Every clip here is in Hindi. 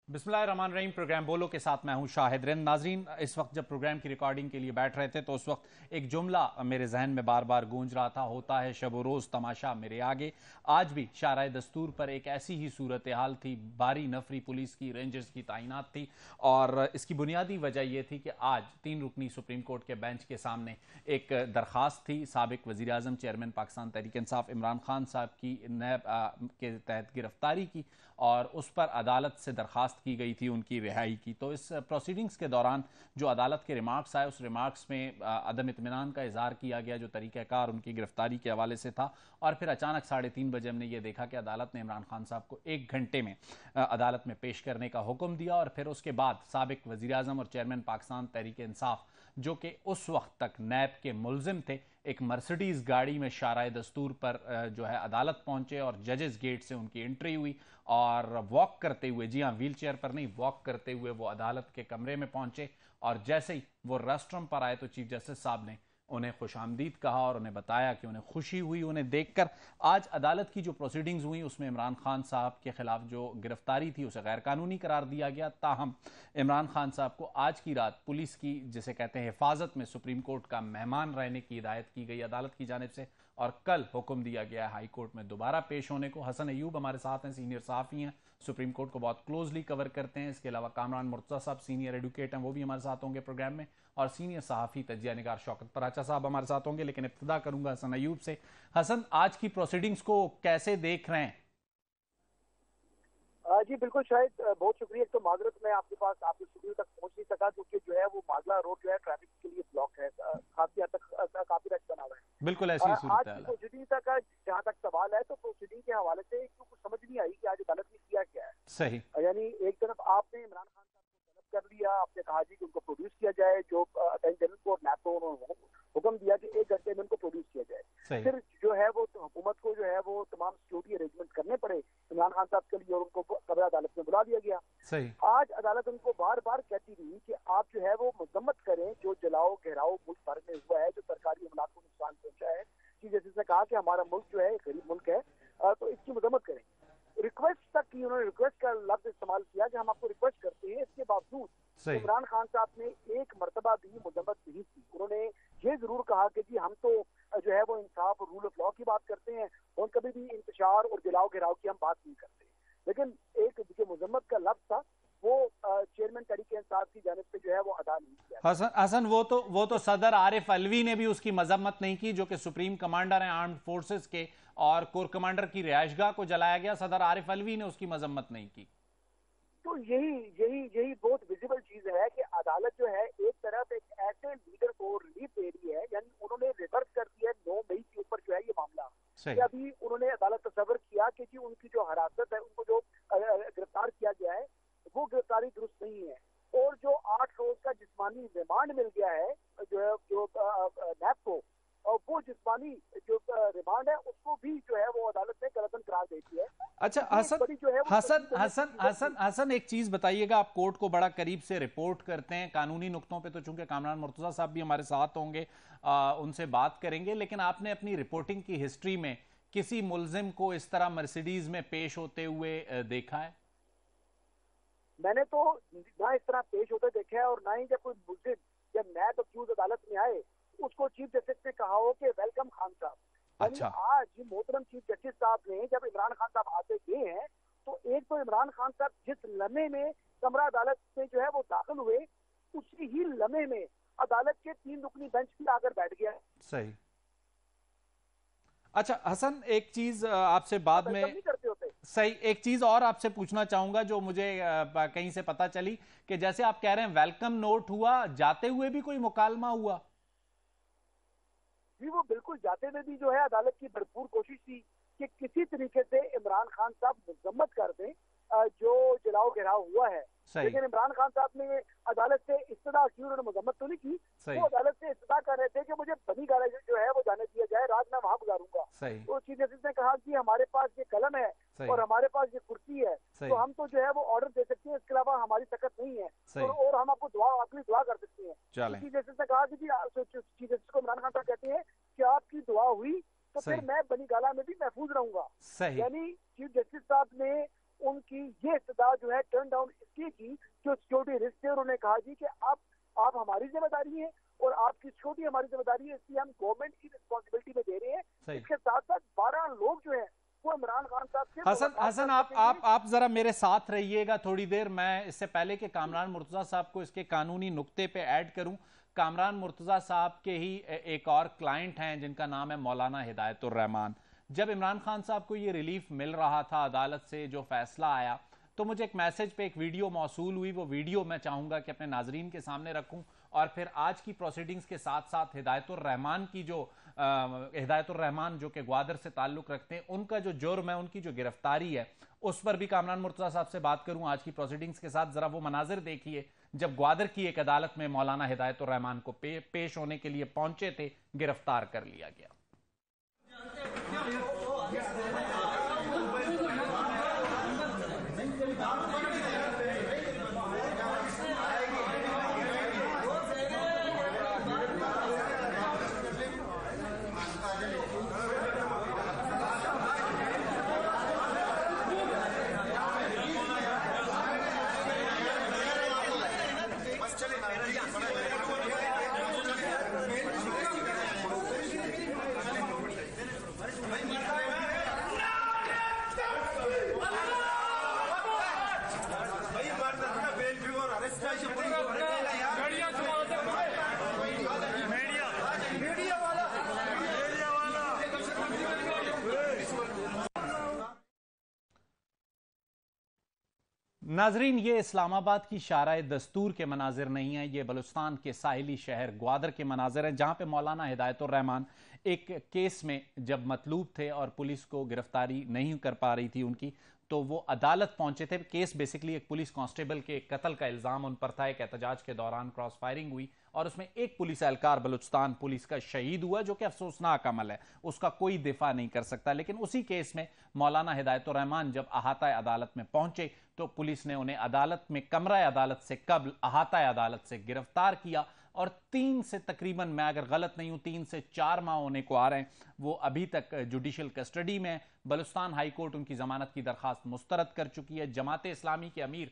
बिस्मिल्लाहिर्रहमानिर्रहीम। प्रोग्राम बोलो के साथ मैं हूं शाहिद रिंद। नाजरीन, इस वक्त जब प्रोग्राम की रिकॉर्डिंग के लिए बैठ रहे थे तो उस वक्त एक जुमला मेरे जहन में बार बार गूंज रहा था, होता है शब रोज़ तमाशा मेरे आगे। आज भी शाराए दस्तूर पर एक ऐसी ही सूरत हाल थी। भारी नफरी पुलिस की, रेंजर्स की तैनात थी और इसकी बुनियादी वजह यह थी कि आज 3 रुकनी सुप्रीम कोर्ट के बेंच के सामने एक दरख्वास्त थी साबिक वज़ीर आज़म चेयरमैन पाकिस्तान तहरीक इंसाफ इमरान खान साहब की नैब के तहत गिरफ्तारी की और उस पर अदालत से दरख्वास्त की गई थी उनकी रिहाई की। तो इस प्रोसीडिंग्स के दौरान जो अदालत के रिमार्क्स आए, उस रिमार्क्स में अदम इत्मीनान का इजहार किया गया जो तरीक़ाकार उनकी गिरफ्तारी के हवाले से था। और फिर अचानक 3:30 बजे हमने ये देखा कि अदालत ने इमरान खान साहब को 1 घंटे में अदालत में पेश करने का हुक्म दिया। और फिर उसके बाद साबिक वज़ीर आज़म और चेयरमैन पाकिस्तान तहरीक इंसाफ जो कि उस वक्त तक नैब के मुलजिम थे, एक मर्सिडीज़ गाड़ी में शाराए दस्तूर पर जो है अदालत पहुंचे और जजेस गेट से उनकी एंट्री हुई और वॉक करते हुए, जी हाँ, व्हील चेयर पर नहीं, वॉक करते हुए वो अदालत के कमरे में पहुंचे। और जैसे ही वो रेस्टरूम पर आए तो चीफ जस्टिस साहब ने उन्हें खुशामदीद कहा और उन्हें बताया कि उन्हें खुशी हुई उन्हें देखकर। आज अदालत की जो प्रोसीडिंग्स हुई उसमें इमरान खान साहब के खिलाफ जो गिरफ्तारी थी उसे गैर कानूनी करार दिया गया। ताहम इमरान खान साहब को आज की रात पुलिस की, जिसे कहते हैं, हिफाजत में सुप्रीम कोर्ट का मेहमान रहने की हिदायत की गई अदालत की जानिब से। और कल हुक्म दिया गया हाई कोर्ट में दोबारा पेश होने को। हसन अयूब हमारे साथ हैं, सीनियर सहाफ़ी हैं, सुप्रीम कोर्ट को बहुत क्लोजली कवर करते हैं। इसके अलावा कामरान मुर्तज़ा साहब सीनियर एडवोकेट हैं, वो भी हमारे साथ होंगे प्रोग्राम में। और सीनियर सहाफ़ी तजिया निगार शौकत पराचा साहब हमारे साथ होंगे। लेकिन इब्तिदा करूंगा हसन अयूब से। हसन, आज की प्रोसीडिंग्स को कैसे देख रहे हैं? जी बिल्कुल शायद बहुत शुक्रिया। एक तो माजरत मैं आपके पास आपके स्टूडियो तक पहुंच नहीं सका क्योंकि जो है वो माजला रोड जो है ट्रैफिक के लिए ब्लॉक है, काफी हद तक काफी रश बना हुआ है। बिल्कुल ऐसी आज सूरत की हाल है। प्रोसीडिंग तक जहाँ तक सवाल है तो प्रोसीडिंग के हवाले से कुछ समझ नहीं आई कि आज अदालत ने किया क्या है। सही। यानी एक तरफ आपने इमरान खान साहब को तलब कर लिया, आपने कहा जी कि उनको प्रोड्यूस किया जाए, जो अटॉर्नी जनरल को और नैब को उन्होंने हुक्म दिया कि 1 घंटे में उनको प्रोड्यूस किया जाए। सही। फिर जो है वो हुकूमत को जो है वो तमाम सिक्योरिटी अरेंजमेंट करने पड़े इमरान खान साहब के लिए और उनको सदर अदालत में बुला दिया गया। सही। आज अदालत उनको बार बार कहती रही कि आप जो है वो मजम्मत करें जो जलाओ घेराव मुल्क भर में हुआ है, जो सरकारी अमलाक को नुकसान पहुंचा है। कि जैसे उसने कहा कि हमारा मुल्क जो है गरीब मुल्क है, तो इसकी मजम्मत करें। रिक्वेस्ट तक की, उन्होंने रिक्वेस्ट का लफ्ज इस्तेमाल किया कि हम आपको रिक्वेस्ट करते हैं। इसके बावजूद इमरान खान साहब ने एक मरतबा भी मुजम्मत नहीं की। उन्होंने ये जरूर कहा कि जी हम तो जो है वो इंसाफ और रूल ऑफ लॉ की बात करते हैं और कभी भी इंतशार और जलाओ घेराव की हम बात नहीं करते। लेकिन एक जो मुजम्मत का लफ्ज था वो चेयरमैन तहरीक इंसाफ की जानिब से जो है वो अदा नहीं किया। हसन, वो तो सदर आरिफ अलवी ने भी उसकी मजम्मत नहीं की, जो कि सुप्रीम कमांडर हैं आर्म्ड फोर्सेस के, और कोर कमांडर की रिहायशगाह को जलाया गया। सदर आरिफ अलवी ने उसकी मजम्मत नहीं की। तो यही यही यही बहुत विजिबल चीज है कि अदालत जो है एक तरफ एक ऐसे लीडर को रिलीफ दे रही है, यानी उन्होंने रिवर्स कर दिया 9 मई के ऊपर जो है ये मामला कि अभी उन्होंने अदालत तस्वर किया कि जी उनकी जो हिरासत है, उनको जो गिरफ्तार किया गया है वो गिरफ्तारी दुरुस्त नहीं है। और जो 8 रोज का जिस्मानी रिमांड मिल गया है जो नैब को, और वो जिस्मानी जो रिमांड है उसको भी जो है वो अदालत ने गलतन करार देती है। अच्छा हसन, एक चीज बताइएगा, आप कोर्ट को बड़ा करीब से रिपोर्ट करते हैं कानूनी नुक्तों पे, तो चूंकि कामरान मुर्तजा साहब भी हमारे साथ होंगे, उनसे बात करेंगे। लेकिन आपने अपनी रिपोर्टिंग की हिस्ट्री में किसी मुलजिम को इस तरह मर्सिडीज में पेश होते हुए देखा है? मैंने तो ना इस तरह पेश होते देखा है और ना ही जब कोई मुलजिम जब नैब अक्यूज अदालत में आए उसको चीफ जस्टिस ने कहा हो कि वेलकम खान साहब। अच्छा। आज मोहतरम चीफ जस्टिस साहब ने जब इमरान खान साहब आते गए हैं तो एक तो इमरान खान साहब जिस लम्हे में कमरा अदालत में जो है वो दाखिल हुए, उसी ही लम्हे में अदालत के 3 रुकनी बेंच भी आकर बैठ गया। सही। अच्छा हसन, एक चीज आपसे बाद में नहीं करते होते। सही, एक चीज और आपसे पूछना चाहूंगा जो मुझे कहीं से पता चली कि जैसे आप कह रहे हैं वेलकम नोट हुआ, जाते हुए भी कोई मुकालमा हुआ? जी वो बिल्कुल जाते हुए भी जो है अदालत की भरपूर कोशिश थी कि किसी तरीके से इमरान खान साहब मुजम्मत कर दें जो जलाओ घेराव हुआ है। लेकिन इमरान खान साहब ने अदालत से इस्तदा की, उन्होंने मुजम्मत तो नहीं की। वो अदालत से इस्तदा कर रहे थे कि मुझे बनी गाला जो है वो जाने दिया जाए, रात में वहां गुजारूंगा। तो चीफ जस्टिस ने कहा कि हमारे पास ये कलम है और हमारे पास ये कुर्सी है, तो हम तो जो है वो ऑर्डर दे सकते हैं, इसके अलावा हमारी ताकत नहीं है और हम आपको अपनी दुआ कर सकते हैं। चीफ जस्टिस ने कहा कि चीफ जस्टिस को इमरान खान साहब कहते हैं कि आपकी दुआ हुई तो फिर मैं बनी गाला में भी महफूज रहूंगा। यानी चीफ जस्टिस साहब ने उनकी ये इस्तदा जो है टर्न डाउन इसलिए की जो सिक्योरिटी रिस्क थे, उन्होंने कहा जी कि आप हमारी जिम्मेदारी है और आपकी सिक्योरिटी हमारी जिम्मेदारी है, इसलिए हम गवर्नमेंट की रिस्पॉन्सिबिलिटी में दे रहे हैं। इसके साथ साथ 12 लोग जो है वो इमरान खान साहब से हसन आप जरा मेरे साथ रहिएगा थोड़ी देर। मैं इससे पहले कि कामरान मुर्तजा साहब को इसके कानूनी नुक्ते पे ऐड करूं, कामरान मुर्तजा साहब के ही एक और क्लाइंट हैं जिनका नाम है मौलाना हिदायतुर रहमान। जब इमरान खान साहब को ये रिलीफ मिल रहा था अदालत से, जो फैसला आया, तो मुझे एक मैसेज पे एक वीडियो मौसूल हुई। वो वीडियो मैं चाहूंगा कि अपने नाजरीन के सामने रखूं और फिर आज की प्रोसीडिंग्स के साथ साथ हिदायतुर रहमान की जो हिदायतुर रहमान जो कि ग्वादर से ताल्लुक रखते हैं, उनका जो जुर्म है, उनकी जो गिरफ्तारी है, उस पर भी कामरान मुर्तजा साहब से बात करूं आज की प्रोसीडिंग्स के साथ। जरा वो मनाजिर देखिए जब ग्वादर की एक अदालत में मौलाना हिदायतुर रहमान को पेश होने के लिए पहुंचे थे, गिरफ्तार कर लिया गया। नाजरीन, ये इस्लामाबाद की शाराए दस्तूर के मनाजिर नहीं है, ये बलूचिस्तान के साहिली शहर ग्वादर के मनाजिर हैं, जहां पे मौलाना हिदायतुर रहमान एक केस में जब मतलूब थे और पुलिस को गिरफ्तारी नहीं कर पा रही थी उनकी, तो वो अदालत पहुंचे थे। केस बेसिकली एक पुलिस कांस्टेबल के कत्ल का इल्जाम उन पर था। एक एहतजाज के दौरान क्रॉस फायरिंग हुई और उसमें एक पुलिस एहलकार बलूचिस्तान पुलिस का शहीद हुआ, जो कि अफसोसनाक अमल है, उसका कोई दिफा नहीं कर सकता। लेकिन उसी केस में मौलाना हिदायतुर रहमान जब अहाता अदालत में पहुंचे तो पुलिस ने उन्हें अदालत में कमरा अदालत से कबल अहाता अदालत से गिरफ्तार किया और 3 से तकरीबन, मैं अगर गलत नहीं हूं, 3 से 4 माह होने को आ रहे हैं, वो अभी तक जुडिशियल कस्टडी में। बलूचिस्तान हाई कोर्ट उनकी जमानत की दरखास्त मुस्तरद कर चुकी है। जमाते इस्लामी के अमीर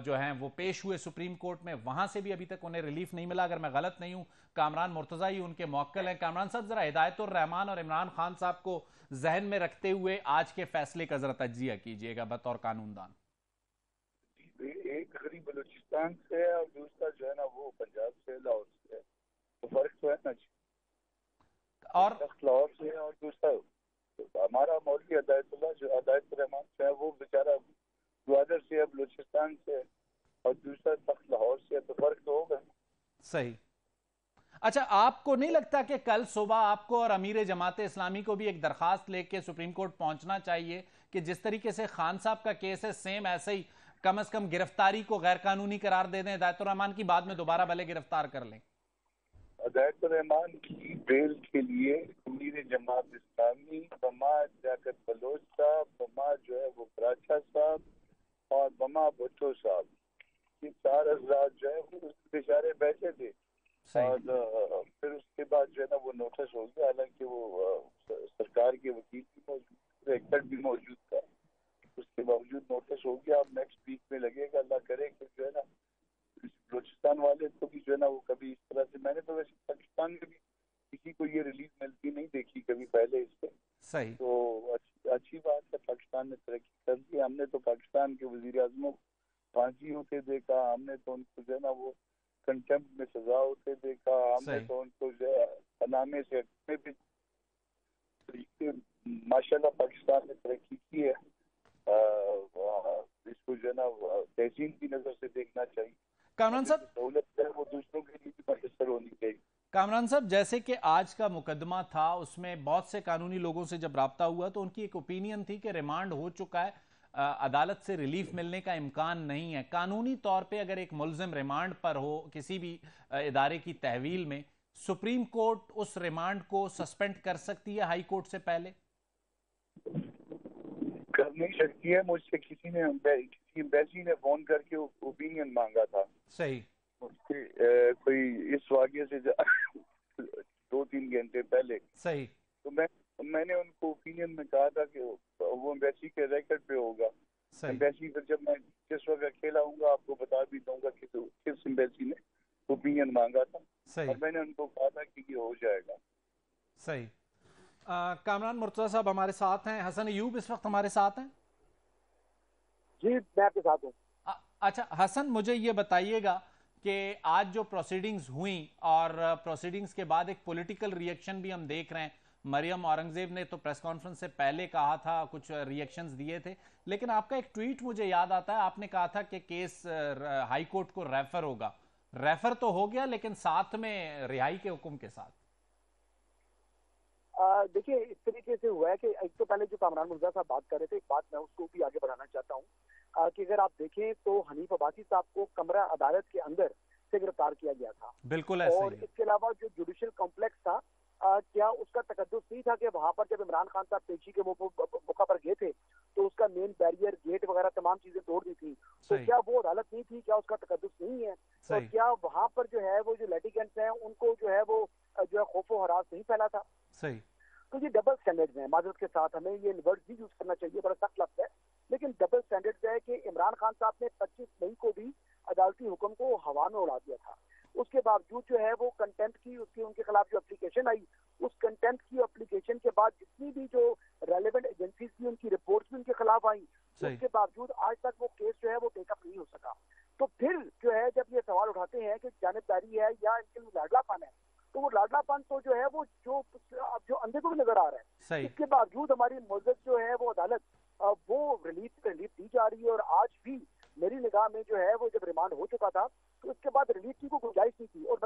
जो हैं वो पेश हुए सुप्रीम कोर्ट में, वहां से भी अभी तक उन्हें रिलीफ नहीं मिला। अगर मैं गलत नहीं हूं, कामरान मुर्तजा ही उनके मौक्कल हैं। कामरान साहब, जरा हिदायतुर रहमान और इमरान खान साहब को जहन में रखते हुए आज के फैसले का जरा तज्जिया कीजिएगा बतौर कानूनदान। एक गरीब बलूचिस्तान से और दूसरा जो है ना वो पंजाब से, लाहौर से, तो फर्क तो है ना जी। और लाहौर से और दूसरा तो हमारा मौलवी हिदायतुल्लाह जो हिदायतुर रहमान से है वो बेचारा ग्वादर से है, बलूचिस्तान से, और दूसरा तख्त लाहौर से, तो फर्क तो होगा। सही। अच्छा, आपको नहीं लगता कि कल सुबह आपको और अमीर जमात इस्लामी को भी एक दरखास्त लेके सुप्रीम कोर्ट पहुंचना चाहिए कि जिस तरीके से खान साहब का केस है, सेम ऐसे ही कम से कम गिरफ्तारी को गैर कानूनी करार दे दें हिदायतुर रहमान की, बाद में दोबारा भले गिरफ्तार कर लें? हिदायतुर रहमान की बेल के लिए अमीर जमात इस्लामी, बमा जाकर बलोच साहब, बमा जो है वो बराचा साहब और बमा भुट्टो साहब, ये 4 हजरात जो है वो बेचारे बैठे थे। और फिर उसके बाद जो है ना वो नोटिस हो गया, हालांकि वो सरकार के वकील भी मौजूद, एक्टर भी मौजूद था, उसके बावजूद नोटिस हो गया। अब नेक्स्ट वीक में लगेगा, अल्लाह करे कि जो है ना बलूचिस्तान वाले को भी जो है ना वो कभी इस तरह से, मैंने तो वैसे पाकिस्तान में भी किसी को ये रिलीफ मिलती नहीं देखी कभी पहले इससे। सही। तो अच्छी बात है, पाकिस्तान ने तरक्की कर दी। हमने तो पाकिस्तान के वजीर आजम फांसी होते देखा, हमने तो उनको जो है ना वो कंटेम्प्ट में सजा होते देखा, हमने तो उनको जो है अनामे से भी। माशाल्लाह पाकिस्तान ने तरक्की की है, इसको जो है ना तहसीन की नजर से देखना चाहिए। कामरान साहब, सहूलत है वो दूसरों के लिए भी मैसर होनी चाहिए। कामरान साहब, जैसे कि आज का मुकदमा था उसमें बहुत से कानूनी लोगों से जब राब्ता हुआ तो उनकी एक ओपिनियन थी कि रिमांड हो चुका है, अदालत से रिलीफ मिलने का इम्कान नहीं है। कानूनी तौर पे अगर एक मुल्जिम रिमांड पर हो किसी भी इदारे की तहवील में, सुप्रीम कोर्ट उस रिमांड को सस्पेंड कर सकती है हाई कोर्ट से पहले? कर नहीं सकती है। मुझसे किसी एम्बेसी ने फोन करके ओपिनियन मांगा था। सही। उसके कोई इस वाक़े से 2-3 घंटे पहले। सही। तो मैंने उनको ओपिनियन में कहा था कि वो एम्बेसी के रिकॉर्ड पे होगा, एम्बेसी पर जब मैं जिस वक्त अकेला हूँगा आपको बता भी दूंगा कि किस एम्बेसी ने ओपिनियन मांगा था और मैंने उनको कहा था कि ये हो जाएगा। सही। कामरान मुर्तजा साहब हमारे साथ हैं, हसन अयूब इस वक्त हमारे साथ हैं। जी मैं आपके साथ हूँ। अच्छा हसन, मुझे ये बताइएगा कि आज जो प्रोसीडिंग्स हुई और प्रोसीडिंग्स के बाद एक पॉलिटिकल रिएक्शन भी हम देख रहे हैं। मरियम औरंगजेब ने तो प्रेस कॉन्फ्रेंस से पहले कहा था, कुछ रिएक्शंस दिए थे, लेकिन आपका एक ट्वीट मुझे याद आता है, आपने कहा था कि केस हाई कोर्ट को रेफर होगा। रेफर तो हो गया लेकिन साथ में रिहाई के हुक्म के साथ। देखिए इस तरीके से हुआ है कि एक तो पहले जो कामरान मुर्तजा साहब बात कर रहे थे, एक बात मैं उसको भी आगे बढ़ाना चाहता हूँ कि अगर आप देखें तो हनीफ अब्बासी साहब को कमरा अदालत के अंदर से गिरफ्तार किया गया था। बिल्कुल ऐसे और इसके अलावा जो जुडिशियल कॉम्प्लेक्स था, क्या उसका तकद्दुस नहीं था कि वहां पर जब इमरान खान साहब पेशी के मौका पर गए थे तो उसका मेन बैरियर, गेट वगैरह तमाम चीजें तोड़ दी थी, तो क्या वो अदालत नहीं थी? क्या उसका तकद्दुस नहीं है? और क्या वहां पर जो है वो जो लिटिगेंट्स हैं उनको जो है वो जो है खौफो हरास नहीं फैला था? सही। तो ये डबल स्टैंडर्ड्स हैं, माजरत के साथ हमें ये वर्ड भी यूज करना चाहिए, बड़ा सख्त लफ्ज है, लेकिन डबल स्टैंडर्ड्स है कि इमरान खान साहब ने 25 मई को भी अदालती हुक्म को हवा में उड़ा दिया था। उसके बावजूद जो है वो कंटेम्प्ट की उसकी उनके खिलाफ जो एप्लीकेशन आई, उस कंटेम्प्ट की एप्लीकेशन के बाद जितनी भी जो रेलेवेंट एजेंसीज की उनकी रिपोर्ट्स भी उनके खिलाफ आई, उसके बावजूद आज तक वो केस जो है वो टेकअप नहीं हो सका। तो फिर जो है जब ये सवाल उठाते हैं कि जानिबदारी है या इनके लिए लाडलापन है, तो वो लाडलापन तो जो है वो जो अंधे को भी नजर आ रहा है। इसके बावजूद हमारी मुअज़्ज़ज़ जो है वो अदालत वो रिलीफ दी जा रही है। और आज भी मेरी निगाह में जो है वो जब रिमांड हो चुका था तो उसके बाद रिलीफ की कोई गुंजाइश नहीं थी। और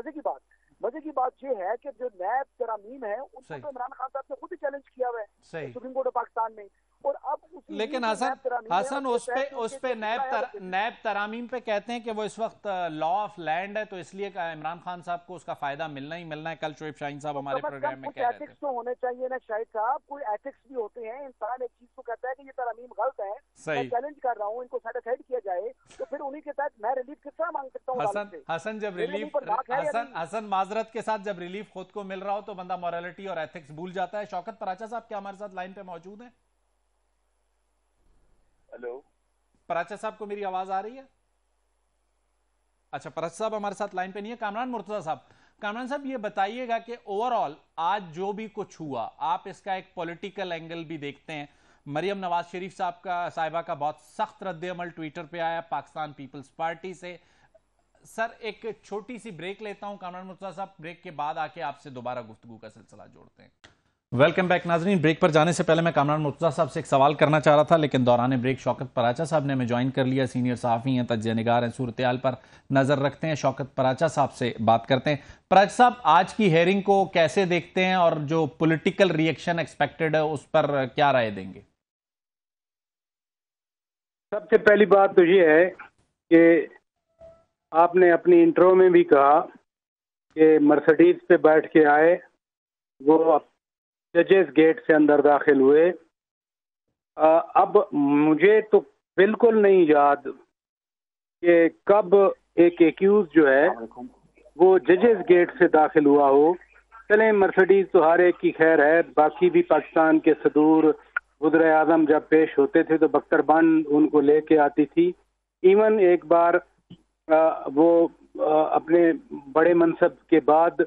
मजे की बात ये है कि जो नैब तरामीम है उनको तो इमरान खान साहब ने खुद ही चैलेंज किया हुआ है सुप्रीम कोर्ट ऑफ पाकिस्तान में। और अब लेकिन हसन उस पे नैब तरामीम पे कहते हैं कि वो इस वक्त लॉ ऑफ लैंड है, तो इसलिए इमरान खान साहब को उसका फायदा मिलना ही मिलना है। कल शोएब शाहीन साहब हमारे प्रोग्राम में कह रहे थे। एथिक्स तो होने चाहिए ना शाहिद साहब, कोई एथिक्स भी होते हैं। इंसान एक चीज को कहता है कि ये तरामीम गलत है, मैं चैलेंज कर रहा हूँ, इनको सेटिस्फाइड किया जाए, तो फिर उन्हीं के साथ मैं रिलीफ किस तरह मांग सकता हूँ? हसन जब रिलीफ हसन माजरत के साथ जब रिलीफ खुद को मिल रहा हो तो बंदा मॉरलिटी और एथिक्स भूल जाता है। शौकत पराचा साहब क्या हमारे साथ लाइन पे मौजूद है? हेलो पराचा साहब को मेरी आवाज आ रही है? अच्छा, पराचा साहब हमारे साथ लाइन पे नहीं है। कामरान मुर्तजा साहब ये बताइएगा कि ओवरऑल आज जो भी कुछ हुआ, आप इसका एक पॉलिटिकल एंगल भी देखते हैं। मरियम नवाज शरीफ साहिबा का बहुत सख्त रद्द-ए-अमल ट्विटर पे आया पाकिस्तान पीपल्स पार्टी से। सर एक छोटी सी ब्रेक लेता हूं कामरान मुर्तजा साहब, ब्रेक के बाद आके आपसे दोबारा गुफ्तगू का सिलसिला जोड़ते हैं। वेलकम बैक नाजरीन। ब्रेक पर जाने से पहले मैं कामरान मुर्तजा साहब से एक सवाल करना चाह रहा था, लेकिन दौरान ब्रेक शौकत पराचा साहब ने हमें ज्वाइन कर लिया। सीनियर सहाफ़ी हैं, तज्ज़िया निगार हैं, सूरत-ए-हाल पर नजर रखते हैं। शौकत पराचा साहब से बात करते हैं। पराचा साहब, आज की हेयरिंग को कैसे देखते हैं और जो पॉलिटिकल रिएक्शन एक्सपेक्टेड है उस पर क्या राय देंगे? सबसे पहली बात तो ये है कि आपने अपनी इंट्रो में भी कहा कि मर्सिडीज पे बैठ के आए, वो जजेस गेट से अंदर दाखिल हुए। अब मुझे तो बिल्कुल नहीं याद कि कब एक एक्यूज जो है वो जजेस गेट से दाखिल हुआ हो। चलें, मर्सिडीज तो हर एक की खैर है, बाकी भी पाकिस्तान के सदूर वज़ीर आज़म जब पेश होते थे तो बख्तरबंद उनको लेके आती थी। इवन एक बार वो अपने बड़े मनसब के बाद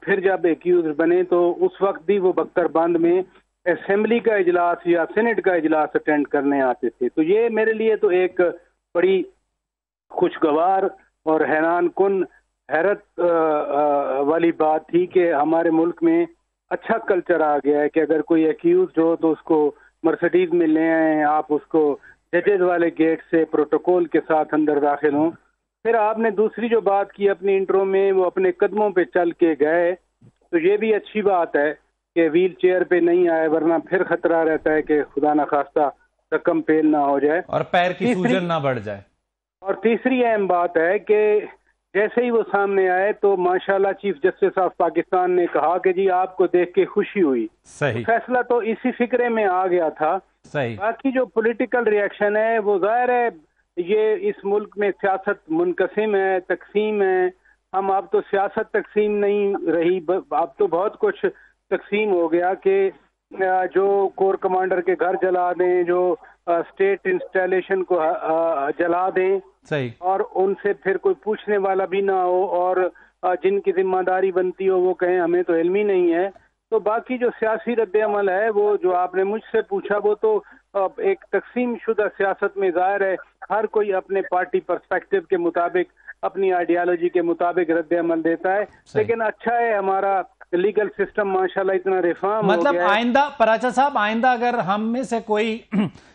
फिर जब एक्यूज बने तो उस वक्त भी वो बख्तरबंद में असेंबली का इजलास या सीनेट का इजलास अटेंड करने आते थे। तो ये मेरे लिए तो एक बड़ी खुशगवार और हैरान कुन हैरत वाली बात थी कि हमारे मुल्क में अच्छा कल्चर आ गया है कि अगर कोई एक्यूज हो तो उसको मर्सिडीज में ले आए, आप उसको जजेज वाले गेट से प्रोटोकॉल के साथ अंदर दाखिल हों। फिर आपने दूसरी जो बात की अपनी इंट्रो में, वो अपने कदमों पे चल के गए, तो ये भी अच्छी बात है कि व्हील चेयर पे नहीं आए, वरना फिर खतरा रहता है कि खुदा न खास्ता रकम पेल ना हो जाए और पैर की सूजन ना बढ़ जाए। और तीसरी अहम बात है कि जैसे ही वो सामने आए तो माशाल्लाह चीफ जस्टिस ऑफ पाकिस्तान ने कहा कि जी आपको देख के खुशी हुई। सही। फैसला तो इसी फिक्रे में आ गया था। सही। बाकी जो पॉलिटिकल रिएक्शन है वो जाहिर है ये इस मुल्क में सियासत मुनकसिम है, तकसीम है। हम अब तो सियासत तकसीम नहीं रही, अब तो बहुत कुछ तकसीम हो गया कि जो कोर कमांडर के घर जला दें, जो स्टेट इंस्टॉलेशन को जला दें। सही। और उनसे फिर कोई पूछने वाला भी ना हो, और जिनकी जिम्मेदारी बनती हो वो कहें हमें तो इल्म ही नहीं है। तो बाकी जो सियासी रद्द-ए-अमल है, वो जो आपने मुझसे पूछा, वो तो एक तकसीम शुदा सियासत में ज़ाहिर है हर कोई अपने पार्टी पर्सपेक्टिव के मुताबिक, अपनी आइडियालॉजी के मुताबिक रद्द-ए-अमल देता है। लेकिन अच्छा है हमारा लीगल सिस्टम माशाल्लाह इतना रिफॉर्म हो गया है। आइंदा पराचा साहब, आइंदा अगर हम में से कोई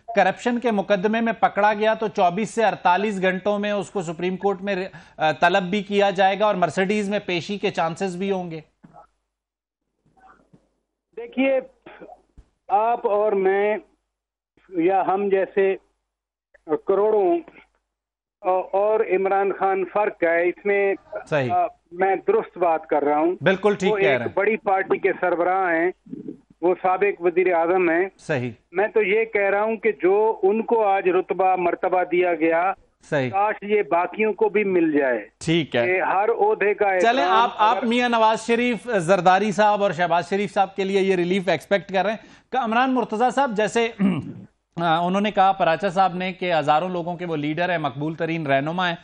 करप्शन के मुकदमे में पकड़ा गया तो 24 से 48 घंटों में उसको सुप्रीम कोर्ट में तलब भी किया जाएगा और मर्सिडीज में पेशी के चांसेस भी होंगे। देखिए, आप और मैं या हम जैसे करोड़ों और इमरान खान फर्क है इसमें। सही। मैं दुरुस्त बात कर रहा हूं। बिल्कुल ठीक कह रहे हैं। बड़ी पार्टी के सरबराह हैं, वो साबिक वजीर आजम हैं। सही। मैं तो ये कह रहा हूं कि जो उनको आज रुतबा मर्तबा दिया गया, सही, काश ये बाकियों को भी मिल जाए। ठीक है, हर ओहदे का। चलें, आप मियां नवाज शरीफ, जरदारी साहब और शहबाज शरीफ साहब के लिए ये रिलीफ एक्सपेक्ट कर रहे हैं। कामरान मुर्तजा साहब, जैसे उन्होंने कहा पराचा साहब ने कि हजारों लोगों के वो लीडर है, मकबूल तरीन रहनुमा है,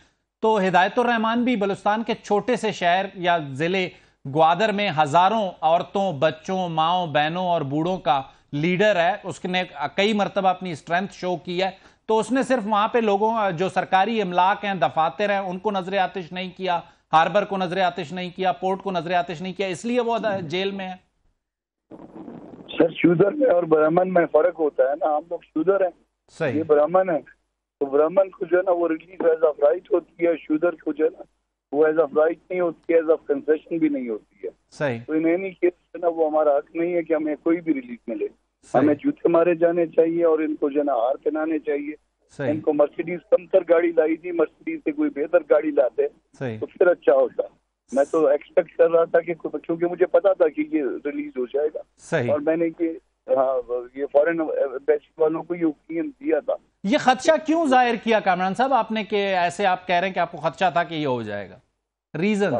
तो हिदायतुर रहमान भी बलूचिस्तान के छोटे से शहर या जिले ग्वादर में हजारों औरतों, बच्चों, माओ, बहनों और बूढ़ों का लीडर है। उसने कई मरतबा अपनी स्ट्रेंथ शो की है, तो उसने सिर्फ वहां पे लोगों, जो सरकारी इमलाक हैं, दफातर हैं, उनको नजर आतिश नहीं किया, हार्बर को नजर आतिश नहीं किया, पोर्ट को नजर आतिश नहीं किया, इसलिए वो जेल में है। सर, शूदर में और ब्राह्मण में फर्क होता है ना। हम लोग शूदर हैं, सही, ये ब्राह्मण है, तो ब्राह्मण को जो है ना वो रिलीफ एज ऑफ राइट होती है, शूदर को जो है ना वो एज ऑफ राइट नहीं होती है, एज ऑफ कंसेशन भी नहीं होती है। सही। तो इन एनी केस जो है ना वो हमारा हक नहीं है कि हमें कोई भी रिलीफ मिले। हमें जूते मारे जाने चाहिए और इनको जो है ना हार पहनाने चाहिए। इनको मर्सिडीज कमतर गाड़ी लाई थी, मर्सिडीज से कोई बेहतर गाड़ी लाते तो फिर अच्छा होता। मैं तो एक्सपेक्ट कर रहा था कि, क्योंकि मुझे पता था कि ये रिलीज हो जाएगा। सही। और मैंने ये फॉरेन एम्बेसी वालों को ये ओपिनियन दिया था। ये खदशा क्यों जाहिर किया कामरान साहब आपने, कि ऐसे आप कह रहे हैं कि आपको खदशा था कि ये हो जाएगा? रीजन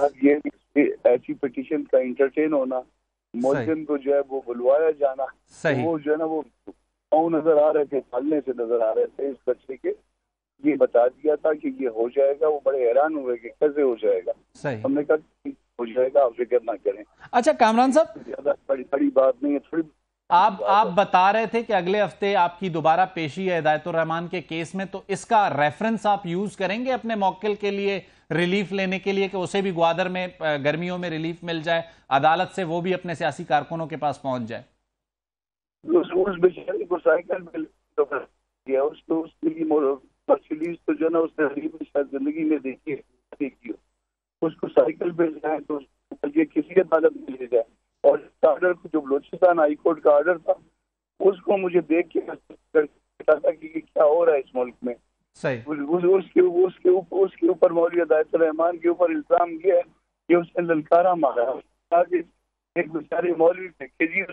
ये ऐसी पिटीशन का इंटरटेन होना, मुल्जिम को जो है वो बुलवाया जाना, सही। वो जो है ना वो नजर आ रहे थे, पालने से नजर आ रहे थे इस बच्चे के, ये बता दिया था कि ये हो जाएगा। वो बड़े हैरान हुए कि कैसे हो जाएगा। सही। हमने कहा हो जाएगा, आप फिक्र ना करें। अच्छा कामरान साहब, ज्यादा बड़ी बात नहीं है, थोड़ी आप बता रहे थे कि अगले हफ्ते आपकी दोबारा पेशी है हिदायतुर रहमान के केस में, तो इसका रेफरेंस आप यूज करेंगे अपने मौकिल के लिए रिलीफ लेने के लिए, कि उसे भी ग्वादर में गर्मियों में रिलीफ मिल जाए, अदालत से वो भी अपने सियासी कारकुनों के पास पहुंच जाए? उस बेचारे को साइकिल मिल तो उसके लिए मर्सिडीज तो जो ना उसने शायद जिंदगी में देखी हो, उसको साइकिल मिल जाए तो ये किसी अदालत में ले जाए। और ऑर्डर को, जो बलोचिस्तान हाई कोर्ट का ऑर्डर था, उसको मुझे देख के था कि क्या हो रहा है इस मुल्क में। सही। उसके ऊपर मौलवी हिदायतुर रहमान के ऊपर इल्जाम ये है कि उसने ललकारा मारा। एक बेचारे मौलवी थे कि जी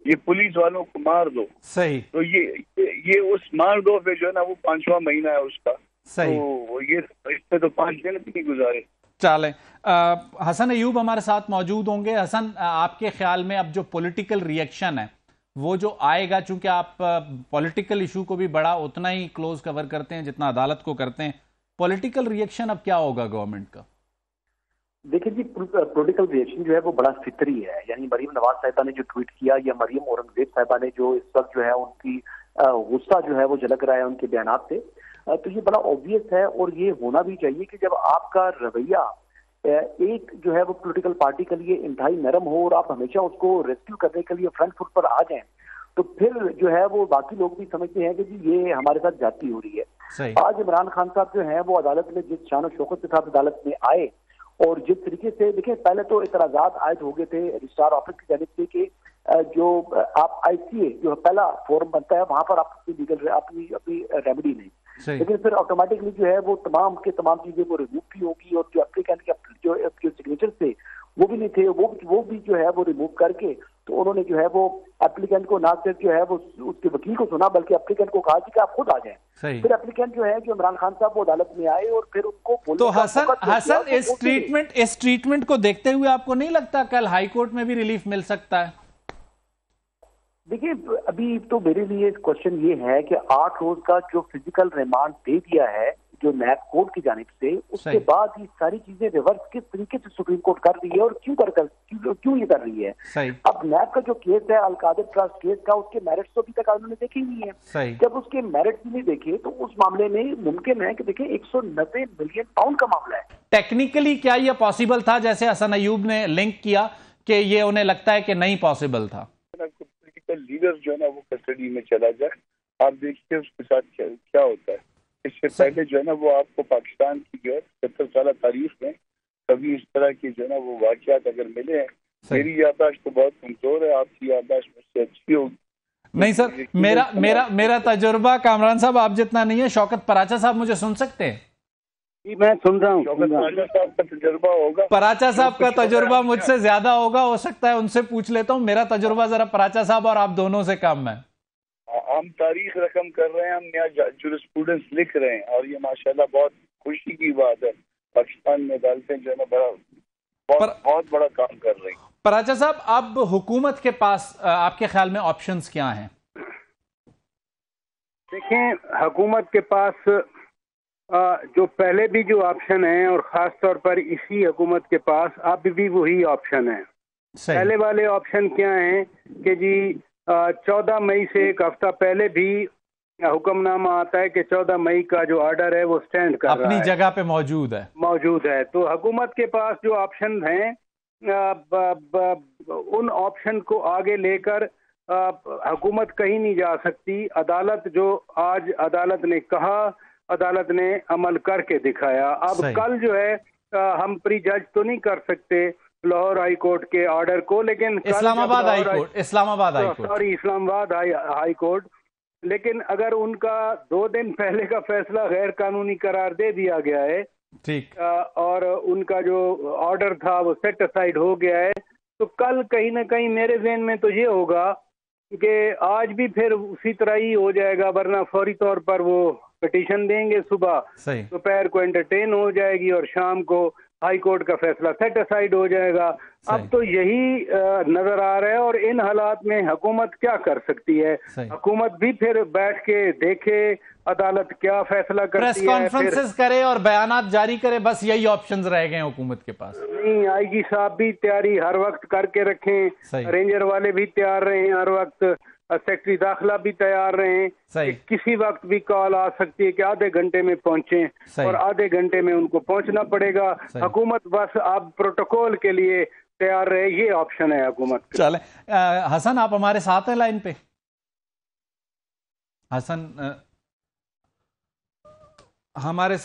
ये पुलिस वालों को मार दो। सही। तो ये उस मार दो पे जो है ना वो 5वां महीना है उसका। सही। तो ये इससे तो 5 दिन भी नहीं गुजारे। चलें, हसन अयूब हमारे साथ मौजूद होंगे। हसन, आपके ख्याल में अब जो पॉलिटिकल रिएक्शन है वो जो आएगा, चूंकि आप पॉलिटिकल इशू को भी बड़ा उतना ही क्लोज कवर करते हैं जितना अदालत को करते हैं, पॉलिटिकल रिएक्शन अब क्या होगा गवर्नमेंट का? देखिए जी, पॉलिटिकल रिएक्शन जो है वो बड़ा फितरी है। यानी मरीम नवाज साहिबा ने जो ट्वीट किया, या मरीम औरंगजेब साहिबा ने जो इस वक्त जो है उनकी गुस्सा जो है वो झलक रहा है उनके बयानात से, तो ये बड़ा ऑब्वियस है। और ये होना भी चाहिए कि जब आपका रवैया एक जो है वो पॉलिटिकल पार्टी के लिए इंतहाई नरम हो और आप हमेशा उसको रेस्क्यू करने के लिए फ्रंट फुट पर आ जाएं, तो फिर जो है वो बाकी लोग भी समझते हैं कि जी ये हमारे साथ जाती हो रही है। आज इमरान खान साहब जो है वो अदालत में जिस शान और शौकत के साथ अदालत में आए और जिस तरीके से, देखिए पहले तो इतराजात आयद हो गए थे रजिस्ट्रार ऑफिस की जानिब से कि जो आप ICA जो पहला फोरम बनता है वहां पर आप अपनी रेमेडी नहीं, लेकिन फिर ऑटोमेटिकली जो है वो तमाम चीजें वो रिमूव भी होगी। और जो एप्लीकेंट के जो सिग्नेचर थे वो भी नहीं थे, वो भी जो है वो रिमूव करके, तो उन्होंने जो है वो एप्लीकेंट को ना सिर्फ जो है वो उसके वकील को सुना, बल्कि एप्लीकेंट को कहा कि आप खुद आ जाएं। फिर एप्लीकेंट जो है कि इमरान खान साहब वो अदालत में आए और फिर उनको तो हसन इस ट्रीटमेंट को देखते हुए आपको नहीं लगता कल हाई कोर्ट में भी रिलीफ मिल सकता है? देखिए, अभी तो मेरे लिए क्वेश्चन ये है कि 8 रोज का जो फिजिकल रिमांड दे दिया है जो नैब कोर्ट की जानिब से, उसके बाद ये सारी चीजें रिवर्स किस तरीके से सुप्रीम कोर्ट कर रही है और क्यों ये कर रही है। सही। अब नैब का जो केस है अलकादिर ट्रस्ट केस का, उसके मेरिट्स तो अभी तक उन्होंने देखे ही नहीं है। सही। जब उसके मेरिट्स नहीं देखे तो उस मामले में मुमकिन है कि देखिए 190 मिलियन पाउंड का मामला है। टेक्निकली क्या यह पॉसिबल था, जैसे हसन अयूब ने लिंक किया कि ये उन्हें लगता है कि नहीं पॉसिबल था? पॉलिटिकल लीडर जो है ना वो कस्टडी में चला जाए, आप देखिए उसके साथ क्या होता है। इससे पहले जो है ना वो आपको पाकिस्तान की जो है 70 साल तारीख में कभी इस तरह की जो है ना वो वाकयात अगर मिले हैं। मेरी याददाश्त तो बहुत कमजोर है, आपकी याददाश्त मुझसे अच्छी होगी। नहीं सर, मेरा तजुर्बा कामरान साहब आप जितना नहीं है। शौकत पराचा साहब मुझे सुन सकते हैं? मैं सुन रहा हूँ। शौकत पराचा साहब का तजुर्बा होगा, पराचा साहब का तजुर्बा मुझसे ज्यादा होगा, हो सकता है उनसे पूछ लेता हूँ। मेरा तजुर्बा जरा पराचा साहब और आप दोनों से कम है। हम तारीख रकम कर रहे हैं, हम नया जूरिस्प्रूडेंस लिख रहे हैं और ये माशाल्लाह बहुत खुशी की बात है। पाकिस्तान में अदालतें जो है ना बहुत बड़ा काम कर रही हैं। पराचा साहब, अब हुकूमत के पास आपके ख्याल में ऑप्शंस क्या हैं? देखें, हुकूमत के पास जो पहले भी जो ऑप्शन है और ख़ास तौर पर इसी हुकूमत के पास अब भी वही ऑप्शन है। पहले वाले ऑप्शन क्या हैं कि जी 14 मई से एक हफ्ता पहले भी हुक्मनामा आता है कि 14 मई का जो ऑर्डर है वो स्टैंड कर रहा है, अपनी जगह पे मौजूद है। तो हुकूमत के पास जो ऑप्शन हैं उन ऑप्शन को आगे लेकर हुकूमत कहीं नहीं जा सकती। अदालत जो आज अदालत ने कहा, अदालत ने अमल करके दिखाया। अब कल जो है हम प्री जज तो नहीं कर सकते लाहौर हाई कोर्ट के ऑर्डर को, लेकिन इस्लामाबाद हाई कोर्ट, लेकिन अगर उनका 2 दिन पहले का फैसला गैर कानूनी करार दे दिया गया है, ठीक, और उनका जो ऑर्डर था वो सेट असाइड हो गया है, तो कल कहीं ना कहीं मेरे ज़हन में तो ये होगा कि आज भी फिर उसी तरह ही हो जाएगा, वरना फौरी तौर पर वो पिटीशन देंगे, सुबह दोपहर को एंटरटेन हो जाएगी और शाम को हाई कोर्ट का फैसला सेट असाइड हो जाएगा। अब तो यही नजर आ रहा है। और इन हालात में हुकूमत क्या कर सकती है? हुकूमत भी फिर बैठ के देखे अदालत क्या फैसला करती है, प्रेस कॉन्फ्रेंसेस करे और बयानात जारी करे, बस यही ऑप्शंस रह गए हुकूमत के पास। नहीं, आईजी साहब भी तैयारी हर वक्त करके रखें, रेंजर वाले भी तैयार रहे हर वक्त, सेक्रेटरी दाखिला भी तैयार रहे कि किसी वक्त भी कॉल आ सकती है कि आधे घंटे में पहुंचे और आधे घंटे में उनको पहुंचना पड़ेगा। हुकूमत बस अब प्रोटोकॉल के लिए तैयार रहे, ये ऑप्शन है हुकूमत का। चले, हसन आप हमारे साथ हैं लाइन पे? हसन हमारे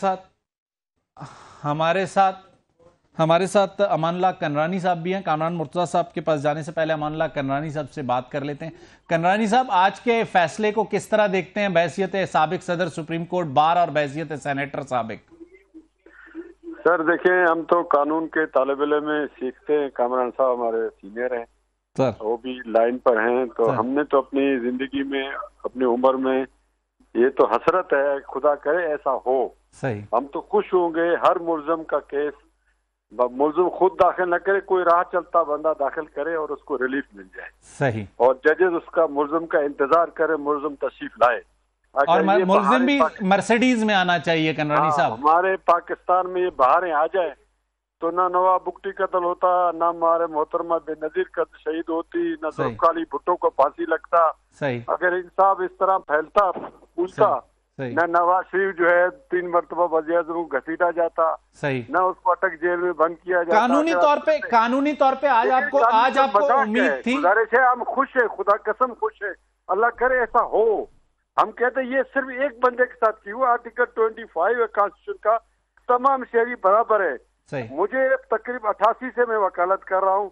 साथ अमानुल्लाह कनरानी साहब भी हैं। कामरान मुर्तजा साहब के पास जाने से पहले अमानुल्लाह कनरानी साहब से बात कर लेते हैं। कनरानी साहब, आज के फैसले को किस तरह देखते हैं बहैसियत साबिक सदर सुप्रीम कोर्ट बार और बहैसियत सेनेटर साबिक? सर देखें, हम तो कानून के तालिब इल्म में सीखते हैं। कामरान साहब हमारे सीनियर हैं सर, वो भी लाइन पर हैं, तो हमने तो अपनी जिंदगी में, अपनी उम्र में, ये तो हसरत है, खुदा करे ऐसा हो। सही, हम तो खुश होंगे हर मुल्ज़िम का केस मुल्ज़िम खुद दाखिल न करे, कोई राह चलता बंदा दाखिल करे और उसको रिलीफ मिल जाए। सही, और जजेस उसका मुल्ज़िम का इंतजार करे, मुल्ज़िम तशरीफ लाए। और मुल्ज़िम भी मर्सिडीज में आना चाहिए। कनरानी साहब, हमारे पाकिस्तान में ये बहारें आ जाए तो ना नवाब बुगटी कत्ल होता, ना हमारे मोहतरमा बेनजीर कत्ल शहीद होती, ना जुल्फ़िकार भुट्टो को फांसी लगता। सही, अगर इंसाफ इस तरह फैलता पूछता, न नवाज शरीफ जो है 3 मरतबा वज़ीर-ए-आज़म को घसीटा जाता, सही, न उसको अटक जेल में बंद किया जाता। कानूनी तौर पे आज आपको उम्मीद थी? गुजारिश है, हम खुश है, खुदा कसम खुश है, अल्लाह करे ऐसा हो। हम कहते ये सिर्फ एक बंदे के साथ क्यों, आर्टिकल 25 कॉन्स्टिट्यूशन का तमाम शहरी बराबर है। मुझे तकरीबन 88 से मैं वकालत कर रहा हूँ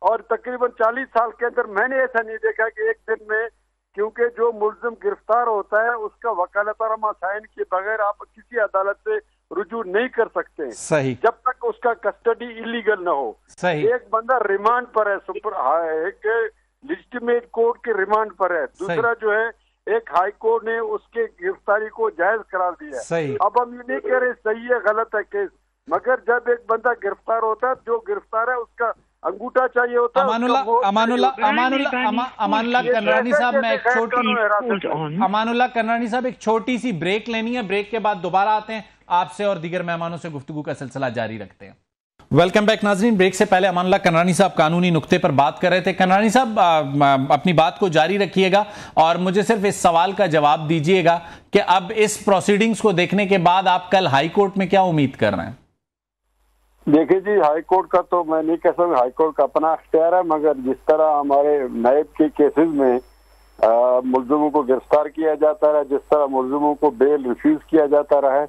और तकरीबन 40 साल के अंदर मैंने ऐसा नहीं देखा कि एक दिन में, क्योंकि जो मुल्ज़िम गिरफ्तार होता है उसका वकालतनामा साइन किए बगैर आप किसी अदालत से रुजू नहीं कर सकते। सही, जब तक उसका कस्टडी इलीगल न हो। सही, एक बंदा रिमांड पर है, एक लेजिटिमेट कोर्ट के रिमांड पर है, दूसरा जो है एक हाई कोर्ट ने उसके गिरफ्तारी को जायज करार दिया है। अब हम ये नहीं कह रहे सही है गलत है केस, मगर जब एक बंदा गिरफ्तार होता है, जो गिरफ्तार है उसका अंगूठा चाहिए होता है। अमानुल्लाह कररानी साहब, मैं एक छोटी सी ब्रेक लेनी है, ब्रेक के बाद दोबारा आते हैं आपसे और दीगर मेहमानों से गुफ्तगू का सिलसिला जारी रखते हैं। वेलकम बैक नाजरीन। ब्रेक से पहले अमानुल्लाह कररानी साहब कानूनी नुक्ते पर बात कर रहे थे। कररानी साहब, अपनी बात को जारी रखिएगा और मुझे सिर्फ इस सवाल का जवाब दीजिएगा कि अब इस प्रोसीडिंग्स को देखने के बाद आप कल हाई कोर्ट में क्या उम्मीद कर रहे हैं? देखिए जी, हाई कोर्ट का तो मैं नहीं कह सकता, हाई कोर्ट का अपना अख्तियार है, मगर जिस तरह हमारे नायब के केसेस में मुल्जिमों को गिरफ्तार किया जाता रहा, जिस तरह मुल्जिमों को बेल रिफ्यूज किया जाता रहा है,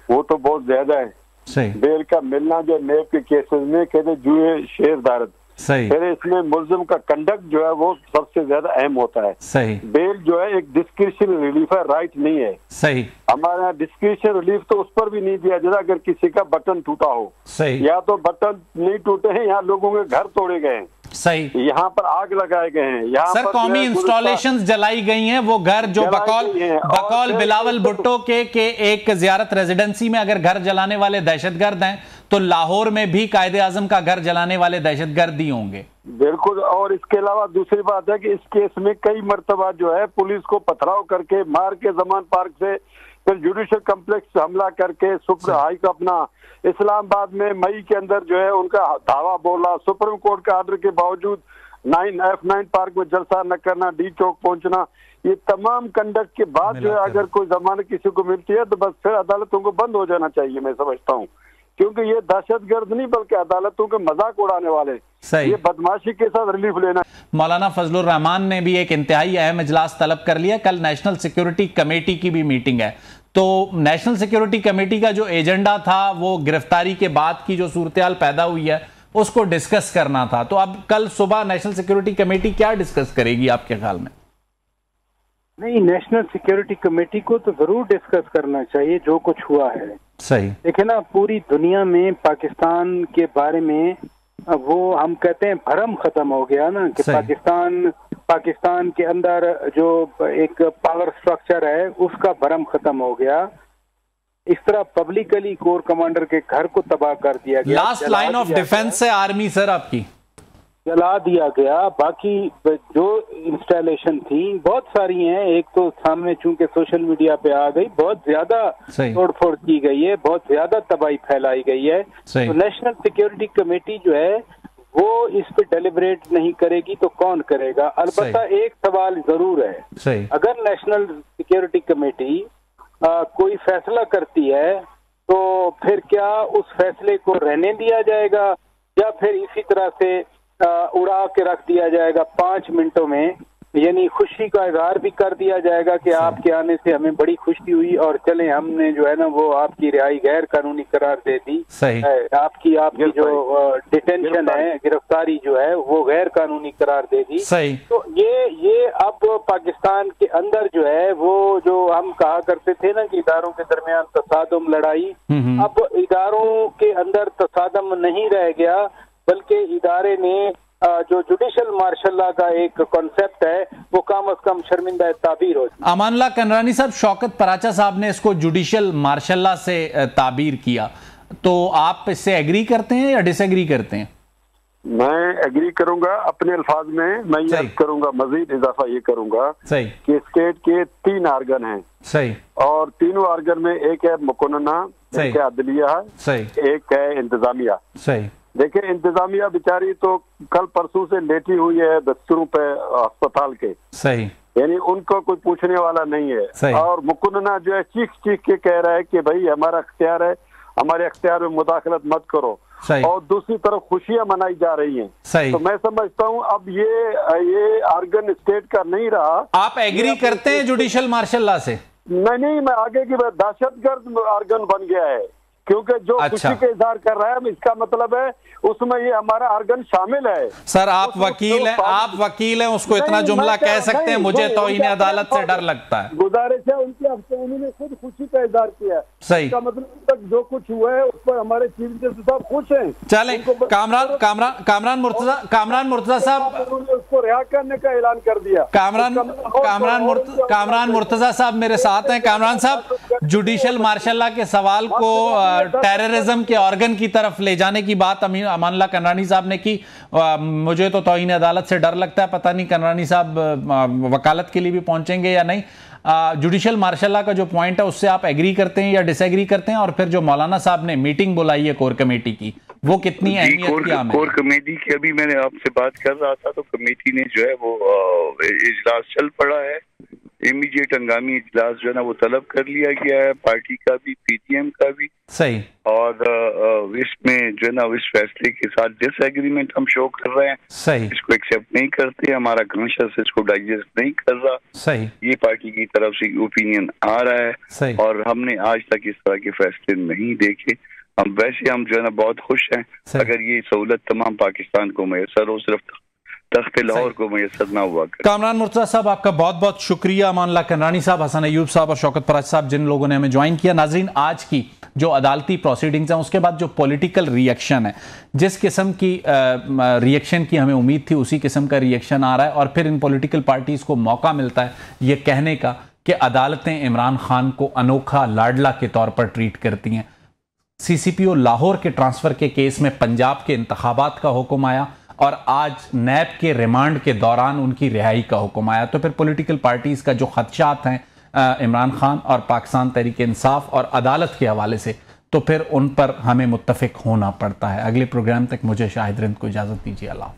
वो तो बहुत ज्यादा है। सही। बेल का मिलना जो नेब के केसेस में कहते जुए शेर दारद, सही, फिर इसमें मुल्जिम का कंडक्ट जो है वो सबसे ज्यादा अहम होता है। सही। बेल जो है एक डिस्क्रिप्शन रिलीफ है, राइट नहीं है। सही। हमारे यहाँ डिस्क्रिप्शन रिलीफ तो उस पर भी नहीं दिया जाता अगर किसी का बटन टूटा हो। सही। या तो बटन नहीं टूटे हैं, यहाँ लोगों के घर तोड़े गए हैं। सही। यहाँ पर आग लगाए गए हैं, यहाँ सर कौमी इंस्टॉलेशंस जलाई गई हैं। वो घर जो बकौल बिलावल भुट्टो के एक जियारत रेजिडेंसी में अगर घर जलाने वाले दहशतगर्द हैं, तो लाहौर में भी कायदे आजम का घर जलाने वाले दहशतगर्द ही होंगे। बिल्कुल। और इसके अलावा दूसरी बात है कि इस केस में कई मर्तबा जो है पुलिस को पथराव करके मार के जमान पार्क से, फिर जुडिशल कम्प्लेक्स हमला करके सुप्रीम हाई को अपना इस्लामाबाद में मई के अंदर जो है उनका धावा बोला, सुप्रीम कोर्ट का आर्डर के बावजूद F9 पार्क में जलसा न करना, डी चौक पहुंचना, ये तमाम कंडक्ट के बाद जो है अगर कोई जमानत किसी को मिलती है तो बस फिर अदालतों को बंद हो जाना चाहिए, मैं समझता हूँ। क्योंकि ये दहशतगर्द नहीं बल्कि अदालतों के मजाक उड़ाने वाले, ये बदमाशी के साथ रिलीफ लेना। मौलाना फजलुर रहमान ने भी एक इंतहाई अहम इजलास तलब कर लिया। कल नेशनल सिक्योरिटी कमेटी की भी मीटिंग है, तो नेशनल सिक्योरिटी कमेटी का जो एजेंडा था वो गिरफ्तारी के बाद की जो सूरत-ए-हाल पैदा हुई है उसको डिस्कस करना था। तो अब कल सुबह नेशनल सिक्योरिटी कमेटी क्या डिस्कस करेगी आपके ख्याल में? नहीं, नेशनल सिक्योरिटी कमेटी को तो जरूर डिस्कस करना चाहिए जो कुछ हुआ है। सही। देखिए ना, पूरी दुनिया में पाकिस्तान के बारे में वो हम कहते हैं भरम खत्म हो गया ना कि पाकिस्तान के अंदर जो एक पावर स्ट्रक्चर है उसका भरम खत्म हो गया। इस तरह पब्लिकली कोर कमांडर के घर को तबाह कर दिया गया। लास्ट लाइन ऑफ डिफेंस है आर्मी सर आपकी, जला दिया गया। बाकी जो इंस्टॉलेशन थी बहुत सारी हैं, एक तो सामने चूंकि सोशल मीडिया पे आ गई, बहुत ज्यादा तोड़फोड़ की गई है, बहुत ज्यादा तबाही फैलाई गई है। तो नेशनल सिक्योरिटी कमेटी जो है वो इस पे डेलिब्रेट नहीं करेगी तो कौन करेगा? अलबत्ता एक सवाल जरूर है, अगर नेशनल सिक्योरिटी कमेटी कोई फैसला करती है तो फिर क्या उस फैसले को रहने दिया जाएगा या फिर इसी तरह से उड़ा के रख दिया जाएगा 5 मिनटों में? यानी खुशी का इजहार भी कर दिया जाएगा कि आपके आने से हमें बड़ी खुशी हुई और चले हमने जो है ना वो आपकी रिहाई गैर कानूनी करार दे दी। सही। आपकी जो डिटेंशन है, गिरफ्तारी जो है वो गैर कानूनी करार दे दी। सही। तो ये अब पाकिस्तान के अंदर जो है वो जो हम कहा करते थे ना कि इदारों के दरमियान तसादम लड़ाई, अब इदारों के अंदर तसादम नहीं रह गया बल्कि इदारे ने जो जुडिशल मार्शल लॉ का एक कॉन्सेप्ट है वो कम अज कम शर्मिंदा ताबीर हो। अमानुल्लाह कररानी साहब, शौकत पराचा साहब ने इसको जुडिशल मार्शल लॉ से ताबीर किया, तो आप इससे एग्री करते हैं या डिसएग्री करते हैं? मैं एग्री करूंगा अपने अल्फाज में। मैं ये करूंगा, मजीद इजाफा ये करूंगा कि स्टेट के 3 आर्गन हैं। सही। और तीनों आर्गन में एक है मुकन्ना, एक है अदलिया, एक है इंतजामिया। सही। देखिए, इंतजामिया बेचारी तो कल परसों से लेटी हुई है दस्तूरों पे अस्पताल के। सही। यानी उनको कोई पूछने वाला नहीं है। सही। और मुकन्ना जो है चीख के कह रहा है कि भाई हमारा अख्तियार है, हमारे अख्तियार में मुदाखलत मत करो। सही। और दूसरी तरफ खुशियां मनाई जा रही हैं। सही। तो मैं समझता हूं अब ये आर्गन स्टेट का नहीं रहा। आप एग्री करते हैं जुडिशल मार्शल लॉ से? नहीं, मैं आगे की बात, दहशतगर्द आर्गन बन गया है क्योंकि जो खुशी का इजहार कर रहा है इसका मतलब है उसमें ये हमारा आर्गन शामिल है। सर आप वकील हैं, उसको इतना जुमला कह सकते हैं? मुझे तो इन्हें अदालत से डर लगता है। गुजारिश है उनके, उन्होंने खुद खुशी का इजहार किया। सही। इसका मतलब तक जो कुछ हुआ है उस पर हमारे चीफ जस्टिस साहब खुश हैं। चले कामरान मुर्तजा साहब, उसको रिहा करने का ऐलान कर दिया। कामरान मुर्तजा साहब मेरे साथ हैं। कामरान साहब, जुडिशल मार्शल लॉ के सवाल को टेररिज्म के ऑर्गन की तरफ ले जाने की बात अमानुल्लाह कनरानी साहब ने की। मुझे तो तौहीन अदालत से डर लगता है, पता नहीं कनरानी साहब वकालत के लिए भी पहुंचेंगे या नहीं। जुडिशल मार्शल का जो पॉइंट है उससे आप एग्री करते हैं या डिसएग्री करते हैं? और फिर जो मौलाना साहब ने मीटिंग बुलाई है कोर कमेटी की, वो कितनी अहमियत की है? कोर कमेटी की अभी मैंने आपसे बात कर रहा था, तो कमेटी ने जो है वो इजलास चल पड़ा है। इमीडिएट हंगामी इजलास जो है ना वो तलब कर लिया गया है, पार्टी का भी, पीटीएम का भी। सही। और इसमें जो है ना इस फैसले के साथ डिसएग्रीमेंट हम शो कर रहे हैं। सही। इसको एक्सेप्ट नहीं करते, हमारा कॉन्शियस इसको डाइजेस्ट नहीं कर रहा। सही। ये पार्टी की तरफ से ओपिनियन आ रहा है। सही। और हमने आज तक इस तरह के फैसले नहीं देखे। हम वैसे हम जो है ना बहुत खुश हैं अगर ये सहूलत तमाम पाकिस्तान को मैसर हो, सिर्फ तख्त लाहौर को मैसर ना हुआ। कामरान मुर्तज़ा साहब, आपका बहुत बहुत शुक्रिया। अमानुल्लाह कनरानी साहब, हसन अयूब साहब और शौकत फराज साहब, जिन लोगों ने हमें ज्वाइन किया। नाजरीन, आज की जो अदालती प्रोसीडिंग्स हैं उसके बाद जो पॉलिटिकल रिएक्शन है, जिस किस्म की रिएक्शन की हमें उम्मीद थी उसी किस्म का रिएक्शन आ रहा है। और फिर इन पॉलिटिकल पार्टीज को मौका मिलता है ये कहने का कि अदालतें इमरान खान को अनोखा लाडला के तौर पर ट्रीट करती हैं। सीसीपीओ लाहौर के ट्रांसफर के केस में पंजाब के इंतखाबात का हुक्म आया और आज नैब के रिमांड के दौरान उनकी रिहाई का हुक्म आया। तो फिर पॉलिटिकल पार्टीज का जो खदशात हैं इमरान खान और पाकिस्तान तहरीक इंसाफ और अदालत के हवाले से, तो फिर उन पर हमें मुत्तफिक होना पड़ता है। अगले प्रोग्राम तक मुझे शाहिद रिंद को इजाज़त दीजिए। अल्लाह।